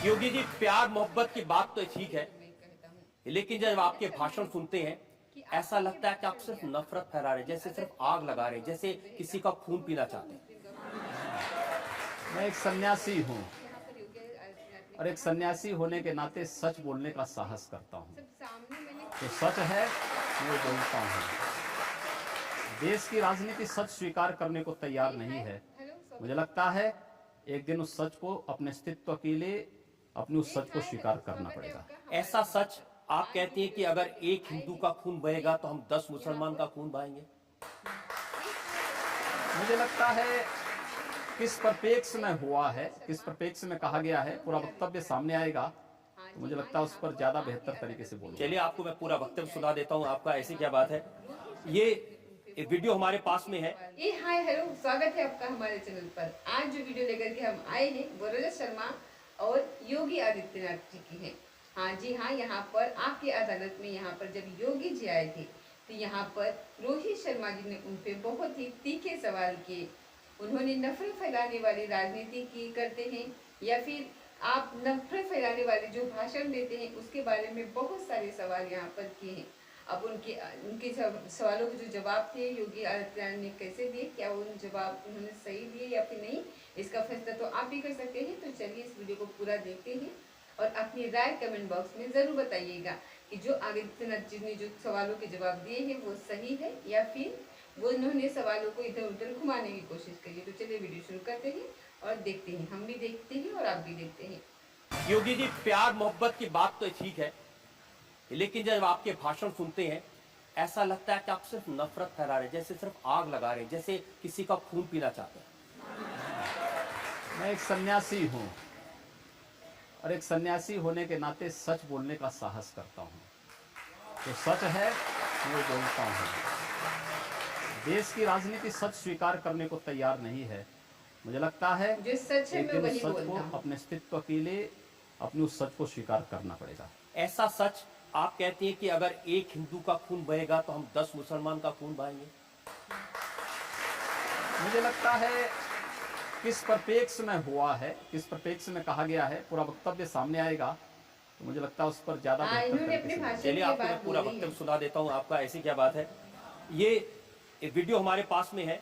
योगी जी, प्यार मोहब्बत की बात तो ठीक है, लेकिन जब आपके भाषण सुनते हैं ऐसा लगता है कि आप सिर्फ नफरत फैला रहे, जैसे सिर्फ आग लगा रहे, जैसे किसी का खून पीना चाहते हैं। मैं एक सन्यासी हूँ और एक सन्यासी होने के नाते सच बोलने का साहस करता हूँ। तो सच है मैं बोलता हूँ। देश की राजनीति सच स्वीकार करने को तैयार नहीं है। मुझे लगता है एक दिन उस सच को अपने अस्तित्व के लिए अपनी उस सच को स्वीकार करना पड़ेगा। ऐसा सच आप कहते हैं कि अगर एक हिंदू का खून बहेगा तो हम 10 मुसलमान का खून बहाएंगे। मुझे लगता है किस परिप्रेक्ष्य में हुआ है, किस परिप्रेक्ष्य में कहा गया है, पूरा वक्तव्य सामने आएगा तो मुझे लगता है उस पर ज्यादा बेहतर तरीके से बोलूंगा। चलिए, आपको मैं पूरा वक्तव्य सुना देता हूं आपका। ऐसी क्या बात है, ये वीडियो हमारे पास में है। हाय हेलो, स्वागत है आपका हमारे चैनल पर। आज जो वीडियो लेकर के हम आए हैं वो रजत शर्मा और योगी आदित्यनाथ जी की है। हाँ जी हाँ, यहाँ पर आपकी अदालत में यहाँ पर जब योगी जी आए थे तो यहाँ पर रोहित शर्मा जी ने उन पे बहुत ही तीखे सवाल किए। उन्होंने नफरत फैलाने वाली राजनीति की करते हैं या फिर आप नफरत फैलाने वाले जो भाषण देते हैं उसके बारे में बहुत सारे सवाल यहाँ पर किए हैं। अब उनके सवालों के जो जवाब थे योगी आदित्यनाथ ने कैसे दिए, क्या उन जवाब उन्होंने सही दिए या फिर नहीं, इसका फैसला तो आप भी कर सकते हैं। तो चलिए इस वीडियो को पूरा देखते हैं और अपनी राय कमेंट बॉक्स में जरूर बताइएगा कि जो आदित्यनाथ जी ने जो सवालों के जवाब दिए हैं वो सही है या फिर वो उन्होंने सवालों को इधर उधर घुमाने की कोशिश करी। तो चलिए वीडियो शुरू करते हैं और देखते हैं, हम भी देखते हैं और आप भी देखते हैं। योगी जी, प्यार मोहब्बत की बात तो ठीक है, लेकिन जब आपके भाषण सुनते हैं ऐसा लगता है कि आप सिर्फ नफरत फैला रहे, जैसे सिर्फ आग लगा रहे, जैसे किसी का खून पीना चाहते हैं। मैं एक सन्यासी हूँ और एक सन्यासी होने के नाते सच बोलने का साहस करता हूँ। तो सच है मैं बोलता हूँ। देश की राजनीति सच स्वीकार करने को तैयार नहीं है। मुझे लगता है जो सच है एक मैं दिन वही उस सच बोलता को हूं। अपने अस्तित्व के लिए अपनी उस सच को स्वीकार करना पड़ेगा। ऐसा सच आप कहते हैं कि अगर एक हिंदू का खून बहेगा तो हम 10 मुसलमान का खून बहाएंगे। मुझे लगता है किस परिप्रेक्ष्य में हुआ है, किस परिप्रेक्ष्य में कहा गया है, पूरा वक्तव्य सामने आएगा तो मुझे लगता है उस पर ज्यादा बेहतर तरीके से बोलूंगा। चलिए, आपको मैं पूरा वक्तव्य सुना देता हूं आपका। ऐसी क्या बात है, ये वीडियो हमारे पास में है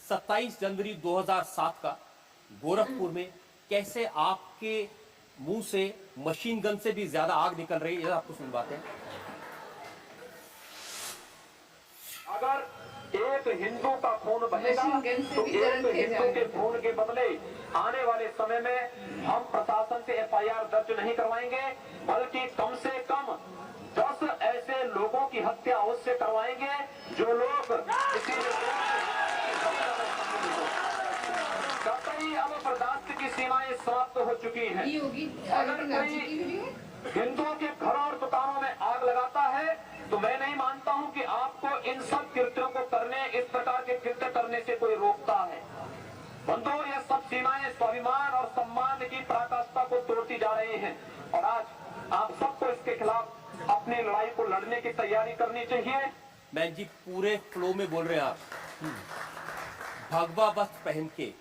27 जनवरी 2007 का, गोरखपुर में कैसे आपके मुंह से मशीन गन से भी ज्यादा आग निकल रही है, आपको सुनवाते हैं। अगर एक हिंदू का खून बहेगा तो एक हिंदू के खून के बदले आने वाले समय में हम प्रशासन से एफआईआर दर्ज नहीं करवाएंगे, बल्कि कम से कम 10 ऐसे लोगों की हत्या उससे करवाएंगे जो लोग कतई अब बर्दाश्त की सीमाएं समाप्त हो चुकी हैं। अगर कोई हिंदुओं के घरों और दुकानों में आग लगाता है तो मैं नहीं मानता हूं कि आपको इन सब कृत्यों को करने, इस प्रकार के कृत्य करने से कोई रोकता है। बंधुओं, ये सब सीमाएं स्वाभिमान और सम्मान की पराकाष्ठा को तोड़ती जा रही हैं और आज आप सबको इसके खिलाफ अपनी लड़ाई को लड़ने की तैयारी करनी चाहिए। मैं जी पूरे फ्लो में बोल रहे हैं आप। भगवा वस्त्र पहन के,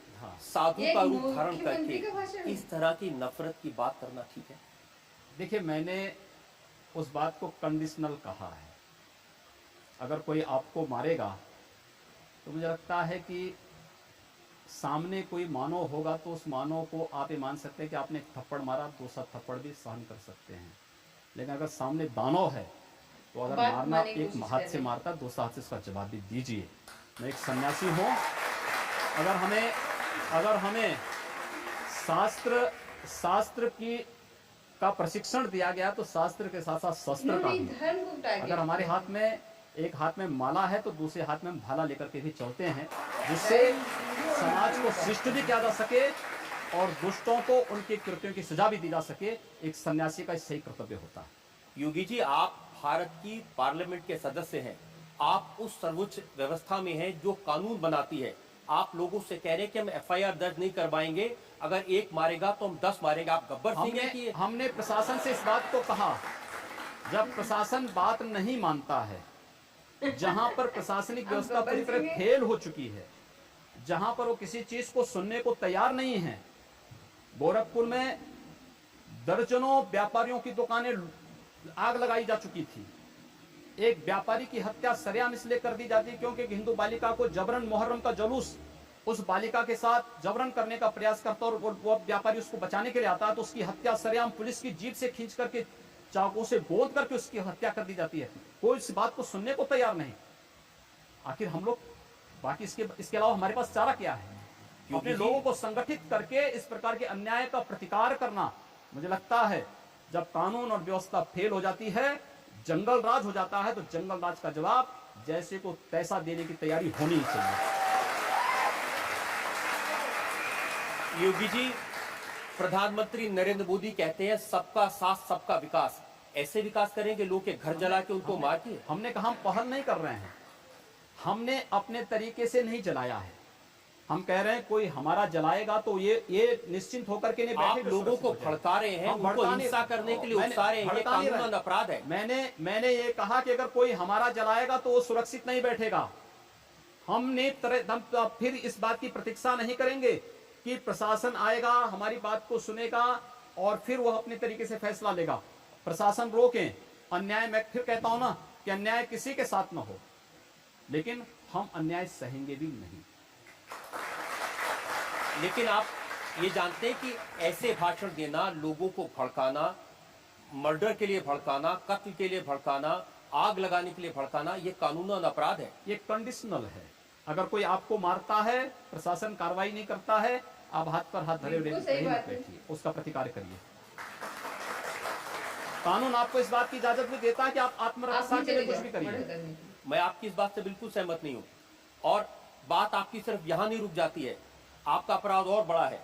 साधु का रूप धारण करके इस तरह की नफरत की बात करना ठीक है? देखिए, मैंने उस बात को कंडीशनल कहा है। अगर कोई आपको मारेगा तो मुझे लगता है कि सामने कोई मानव होगा तो उस मानव को आप ये मान सकते हैं कि आपने एक थप्पड़ मारा, दूसरा थप्पड़ भी सहन कर सकते हैं। लेकिन अगर सामने दानव है तो अगर मारना एक हाथ से मारता, दूसरा हाथ से इसका जवाब भी दीजिए। मैं एक सन्यासी हूँ। अगर हमें शास्त्र का प्रशिक्षण दिया गया तो शास्त्र के साथ साथ शस्त्र का भी। अगर हमारे हाथ में एक हाथ में माला है तो दूसरे हाथ में भाला लेकर के भी चलते हैं, जिससे समाज को शिष्ट भी किया जा सके और दुष्टों को उनके कृत्यों की सजा भी दी जा सके। एक सन्यासी का सही कर्तव्य होता है। योगी जी, आप भारत की पार्लियामेंट के सदस्य हैं, आप उस सर्वोच्च व्यवस्था में हैं जो कानून बनाती है। आप लोगों से कह रहे हैं कि हम एफआईआर दर्ज नहीं करवाएंगे, अगर एक मारेगा तो हम 10 मारेंगे। आप गब्बर सिंह हैं कि हमने प्रशासन से इस बात को कहा। जब प्रशासन बात नहीं मानता है, जहां पर प्रशासनिक व्यवस्था पूरी तरह फेल हो चुकी है, जहां पर वो किसी चीज को सुनने को तैयार नहीं है। गोरखपुर में दर्जनों व्यापारियों की दुकानें आग लगाई जा चुकी थी। एक व्यापारी की हत्या सरेआम इसलिए कर दी जाती क्योंकि एक हिंदू बालिका को जबरन मुहर्रम का जुलूस उस बालिका के साथ जबरन करने का प्रयास करता और वो व्यापारी उसको बचाने के लिए आता है, तो उसकी हत्या सरेआम पुलिस की जीप से खींच करके चाकू से गोद करके उसकी हत्या कर दी जाती है। कोई इस बात को सुनने को तैयार नहीं। आखिर हम लोग बाकी इसके अलावा हमारे पास चारा क्या है? अपने लोगों को संगठित करके इस प्रकार के अन्याय का प्रतिकार करना। मुझे लगता है जब कानून और व्यवस्था फेल हो जाती है, जंगल राज हो जाता है, तो जंगल राज का जवाब जैसे को तैसा देने की तैयारी होनी चाहिए। योगी जी, प्रधानमंत्री नरेंद्र मोदी कहते हैं सबका साथ सबका विकास। ऐसे विकास करेंगे लोग के घर जला के उनको मार के? हमने कहा हम पहल नहीं कर रहे हैं, हमने अपने तरीके से नहीं जलाया है। हम कह रहे हैं कोई हमारा जलाएगा तो ये निश्चिंत होकर के नहीं बैठे। आप लोगों को भड़का रहे हैं, उनको हिंसा करने के लिए उकसा रहे हैं, ये कानूनन अपराध है। मैंने ये कहा कि अगर कोई हमारा जलाएगा तो वो सुरक्षित नहीं बैठेगा। हमने फिर इस बात की प्रतीक्षा नहीं करेंगे कि प्रशासन आएगा, हमारी बात को सुनेगा और फिर वह अपने तरीके से फैसला लेगा। प्रशासन रोकें अन्याय। मैं फिर कहता हूं ना कि अन्याय किसी के साथ न हो, लेकिन हम अन्याय सहेंगे भी नहीं। लेकिन आप ये जानते हैं कि ऐसे भाषण देना, लोगों को भड़काना, मर्डर के लिए भड़काना, कत्ल के लिए भड़काना, आग लगाने के लिए भड़काना, ये कानूनन अपराध है। ये कंडीशनल है। अगर कोई आपको मारता है, प्रशासन कार्रवाई नहीं करता है, आप हाथ पर हाथ धरे बैठिए, उसका प्रतिकार करिए। कानून आपको इस बात की इजाजत भी देता है कि आप आत्मरक्षा के लिए कुछ भी करिए। मैं आपकी इस बात से बिल्कुल सहमत नहीं हूं। और बात आपकी सिर्फ यहां नहीं रुक जाती है, आपका अपराध और बड़ा है।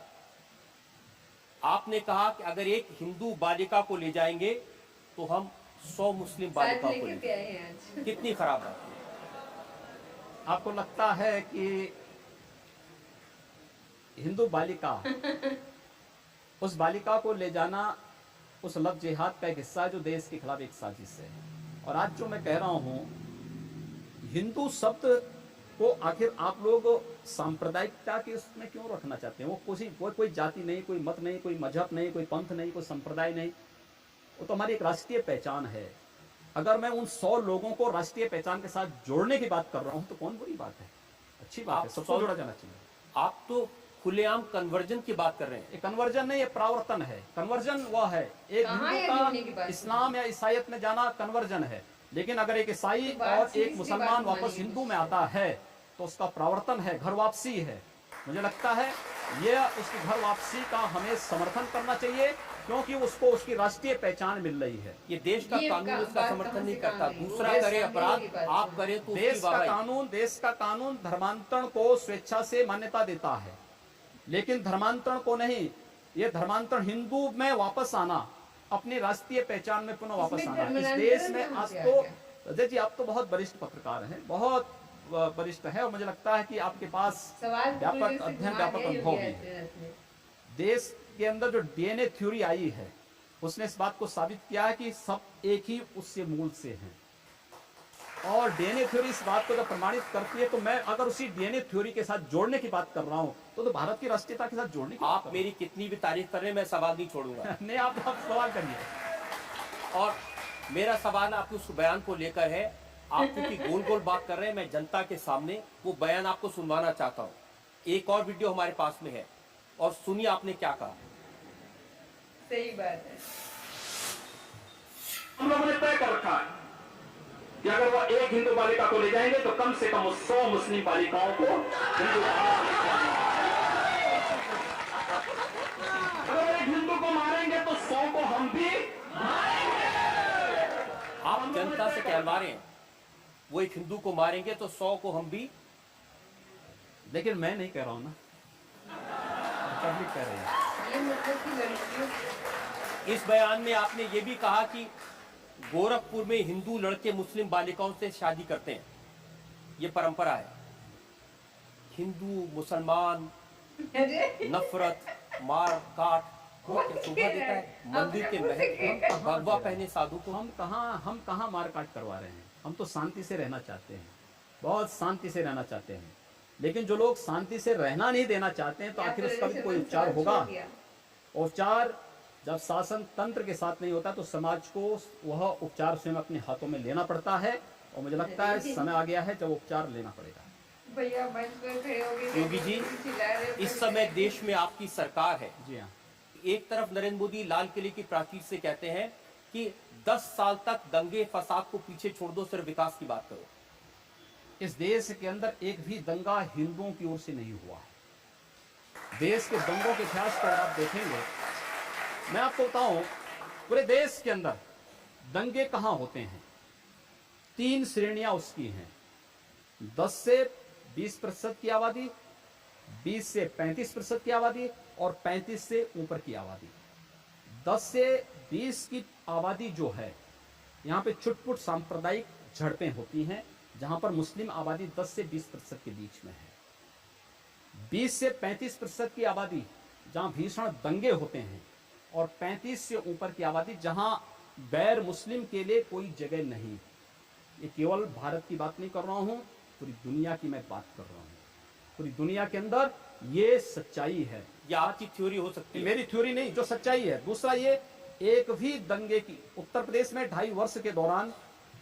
आपने कहा कि अगर एक हिंदू बालिका को ले जाएंगे तो हम 100 मुस्लिम बालिकाओं को ले जाएंगे। कितनी खराब बात है। आपको लगता है कि हिंदू बालिका उस बालिका को ले जाना उस लव जिहाद का एक हिस्सा है जो देश के खिलाफ एक साजिश है। और आज जो मैं कह रहा हूं, हिंदू शब्द को आखिर आप लोग सांप्रदायिकता के उसमें क्यों रखना चाहते हैं? वो कोई जाति नहीं, कोई मत नहीं, कोई मजहब नहीं, कोई पंथ नहीं, कोई संप्रदाय नहीं। वो तो हमारी एक राष्ट्रीय पहचान है। अगर मैं उन 100 लोगों को राष्ट्रीय पहचान के साथ जोड़ने की बात कर रहा हूं तो कौन बुरी बात है? अच्छी बात है, सबको जोड़ा जाना चाहिए। आप तो खुलेआम कन्वर्जन की बात कर रहे हैं। कन्वर्जन नहीं, ये प्रावर्तन है। कन्वर्जन वह है एक हिंदू का इस्लाम या ईसाइयत में जाना कन्वर्जन है। लेकिन अगर एक ईसाई और एक मुसलमान वापस हिंदू में आता है तो उसका प्रावर्तन है, घर वापसी है। मुझे लगता है ये उसकी घर वापसी का हमें समर्थन करना चाहिए, क्योंकि उसको उसकी राष्ट्रीय पहचान मिल रही है। ये देश का कानून इसका समर्थन नहीं करता। दूसरा करे अपराध, आप करें तो देश का कानून धर्मांतरण को स्वेच्छा से मान्यता देता है, लेकिन धर्मांतरण को नहीं। ये धर्मांतरण हिंदू में वापस आना, अपनी राष्ट्रीय पहचान में पुनः वापस आना। इस देश में आज तो अजय जी आप तो बहुत वरिष्ठ पत्रकार हैं, बहुत वरिष्ठ है, और मुझे लगता है कि आपके पास व्यापक अध्ययन, व्यापक अनुभव भी है। देश के अंदर जो डीएनए थ्योरी आई है उसने इस बात को साबित किया है कि सब एक ही उससे मूल से हैं। और डीएनए थ्योरी इस बात को जब प्रमाणित करती है तो मैं अगर उसी डीएनए थ्योरी के साथ जोड़ने की बात कर रहा हूं तो भारत की राष्ट्रीयता के साथ जोड़ने की आप मेरी कितनी भी तारीफ कर रहे हैं, मैं सवाल नहीं छोड़ूंगा। नहीं, आप सवाल करिए। और मेरा सवाल आपके उस बयान को लेकर है। आप क्योंकि गोल गोल बात कर रहे हैं, मैं जनता के सामने वो बयान आपको सुनवाना चाहता हूँ। एक और वीडियो हमारे पास में है और सुनिए आपने क्या कहा। सही बात है। हम लोगों ने तय कर रखा है कि अगर वो एक हिंदू बालिका को ले जाएंगे तो कम से कम 100 मुस्लिम बालिकाओं को हिंदू, अगर एक हिंदू को मारेंगे तो 100 को हम भी मारेंगे। आप जनता से कहलवा रहे हैं वो एक हिंदू को मारेंगे तो 100 को हम भी। लेकिन मैं नहीं कह रहा हूं ना, पब्लिक कह रही है। ये मतलब कि लड़कियों, इस बयान में आपने ये भी कहा कि गोरखपुर में हिंदू लड़के मुस्लिम बालिकाओं से शादी करते हैं, ये परंपरा है। हिंदू मुसलमान नफरत, मार काट शोभा देता है। मंदिर के महल भगवा पहने साधु को हम कहाँ मार काट करवा रहे हैं? हम तो शांति से रहना चाहते हैं, बहुत शांति से रहना चाहते हैं। लेकिन जो लोग शांति से रहना नहीं देना चाहते हैं तो आखिर उसका भी कोई उपचार होगा। उपचार जब शासन तंत्र के साथ नहीं होता तो समाज को वह उपचार स्वयं अपने हाथों में लेना पड़ता है, और मुझे लगता है समय आ गया है जब उपचार लेना पड़ेगा। भैया मंच पर खड़े हो गए, योगी जी, इस समय देश में आपकी सरकार है। जी हाँ। एक तरफ नरेंद्र मोदी लाल किले की प्राचीर से कहते हैं कि 10 साल तक दंगे फसाद को पीछे छोड़ दो, सिर्फ विकास की बात करो। इस देश के अंदर एक भी दंगा हिंदुओं की ओर से नहीं हुआ है। देश के दंगों के इतिहास को आप देखेंगे, मैं आपको बताऊं, पूरे देश के अंदर दंगे कहां होते हैं? 3 श्रेणियां उसकी हैं। 10 से 20% की आबादी, 20 से 35% की आबादी और 35 से ऊपर की आबादी। 10 से 20 की आबादी जो है, यहाँ पे छुटपुट सांप्रदायिक झड़पें होती हैं, जहां पर मुस्लिम आबादी 10 से 20% के बीच में है। 20 से 35% की आबादी जहां भीषण दंगे होते हैं, और 35 से ऊपर की आबादी जहां गैर मुस्लिम के लिए कोई जगह नहीं। ये केवल भारत की बात नहीं कर रहा हूं, पूरी दुनिया की मैं बात कर रहा हूं। पूरी दुनिया के अंदर ये सच्चाई है। या आपकी थ्योरी हो सकती है? मेरी थ्योरी नहीं, जो सच्चाई है। दूसरा, ये एक भी दंगे की, उत्तर प्रदेश में 2.5 वर्ष के दौरान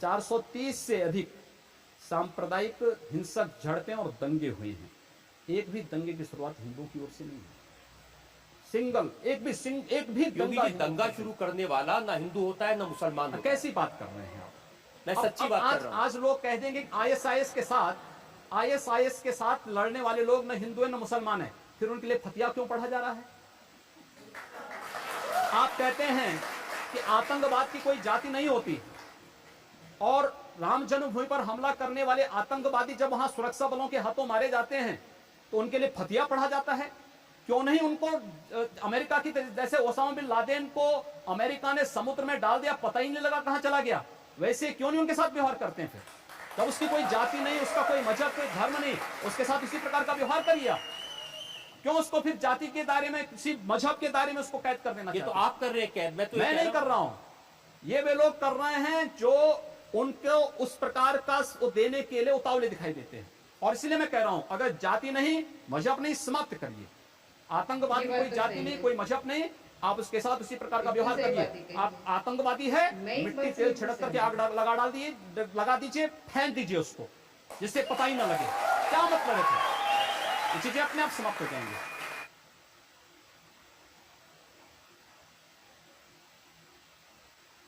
430 से अधिक सांप्रदायिक हिंसक झड़पें और दंगे हुए हैं। एक भी दंगे की शुरुआत हिंदुओं की ओर से नहीं है। सिंगल एक भी योगी जी, दंगा शुरू करने वाला ना हिंदू होता है ना मुसलमान होता है। कैसी बात कर रहे हैं आप? मैं सच्ची बात कर रहा हूं। आज लोग कह देंगे आईएसआईएस के साथ लड़ने वाले लोग न हिंदू है न मुसलमान है, फिर उनके लिए फतिया क्यों पढ़ा जा रहा है? आप कहते हैं कि आतंकवाद की कोई जाति नहीं होती, और राम जन्मभूमि पर हमला करने वाले आतंकवादी जब वहां सुरक्षा बलों के हाथों मारे जाते हैं तो उनके लिए फतिया पढ़ा जाता है। क्यों नहीं उनको अमेरिका की जैसे ओसामा बिन लादेन को अमेरिका ने समुद्र में डाल दिया, पता ही नहीं लगा कहां चला गया, वैसे क्यों नहीं उनके साथ व्यवहार करते हैं? फिर जब उसकी कोई जाति नहीं, उसका कोई मजहब, कोई धर्म नहीं, उसके साथ इसी प्रकार का व्यवहार करिए। क्यों उसको फिर जाति के दायरे में, किसी मजहब के दायरे में उसको कैद कर देना? ये तो आप कर रहे हैं कैद, मैं नहीं कर रहा हूं। ये वे लोग कर रहे हैं जो उनको उस प्रकार का वो देने के लिए उतावले दिखाई देते हैं। और इसलिए मैं कह रहा हूं, अगर जाति नहीं, मजहब नहीं, समाप्त करिए। आतंकवादी कोई जाति नहीं, कोई मजहब नहीं, आप उसके साथ उसी प्रकार का व्यवहार करिए। आप आतंकवादी है, मिट्टी तेल छिड़क करके आग लगा दीजिए, फेंक दीजिए उसको, जिससे पता ही ना लगे। क्या मतलब है? ये चीजें अपने आप समाप्त हो जाएंगे।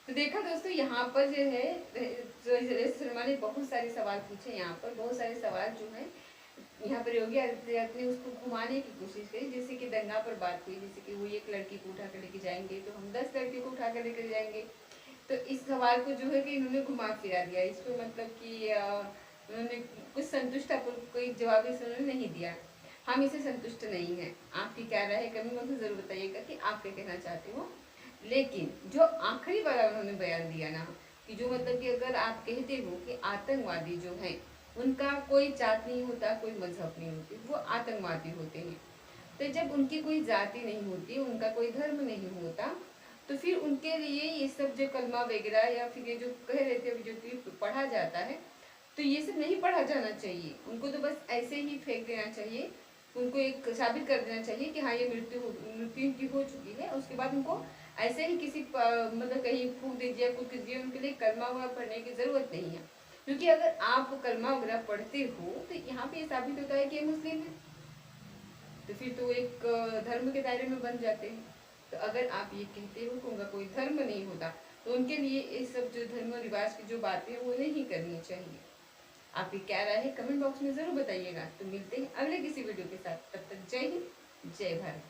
तो देखा दोस्तों, यहाँ पर जो है शर्मा ने बहुत सारे सवाल पूछे। यहाँ पर बहुत सारे सवाल जो है यहाँ पर योगी आदित्यनाथ ने उसको घुमाने की कोशिश करी। जैसे कि दंगा पर बात हुई, जैसे कि वो एक लड़की को उठा कर लेके जाएंगे तो हम 10 लड़की को उठा कर लेकर जाएंगे। तो इस सवाल को जो है कि इन्होंने घुमा फिरा दिया। इसको मतलब कि उन्होंने कुछ संतुष्ट कोई जवाब इन्होंने नहीं दिया। हम इसे संतुष्ट नहीं है। आपकी क्या राय है कमेंट बॉक्स में जरूर बताइएगा कि आप क्या कहना चाहते हो। लेकिन जो आखिरी वाला उन्होंने बयान दिया ना, कि जो मतलब कि अगर आप कहते हो कि आतंकवादी जो हैं उनका कोई जात नहीं होता, कोई मजहब नहीं होती, वो आतंकवादी होते हैं। तो जब उनकी कोई जाति नहीं होती, उनका कोई धर्म नहीं होता, तो फिर उनके लिए ये सब जो कलमा वगैरह या फिर ये जो कह रहे थे अभी जो पढ़ा जाता है, तो ये सब नहीं पढ़ा जाना चाहिए। उनको तो बस ऐसे ही फेंक देना चाहिए। उनको एक साबित कर देना चाहिए कि हाँ ये मृत्यु इनकी हो चुकी है। उसके बाद उनको ऐसे ही किसी मतलब कहीं फूक दीजिए, कुछ कीजिए। उनके लिए कलमा वगैरह पढ़ने की जरूरत नहीं है, क्योंकि अगर आप कलमा वगैरह पढ़ते हो तो यहाँ पे ये साबित होता है कि ये मुस्लिम है, तो फिर तो एक धर्म के दायरे में बन जाते हैं। तो अगर आप ये कहते हो कि उनका कोई धर्म नहीं होता, तो उनके लिए ये सब जो धर्म रिवाज की जो बातें हैं वो नहीं करनी चाहिए। आपकी क्या राय है कमेंट बॉक्स में जरूर बताइएगा। तो मिलते हैं अगले किसी वीडियो के साथ, तब तक जय हिंद, जय भारत।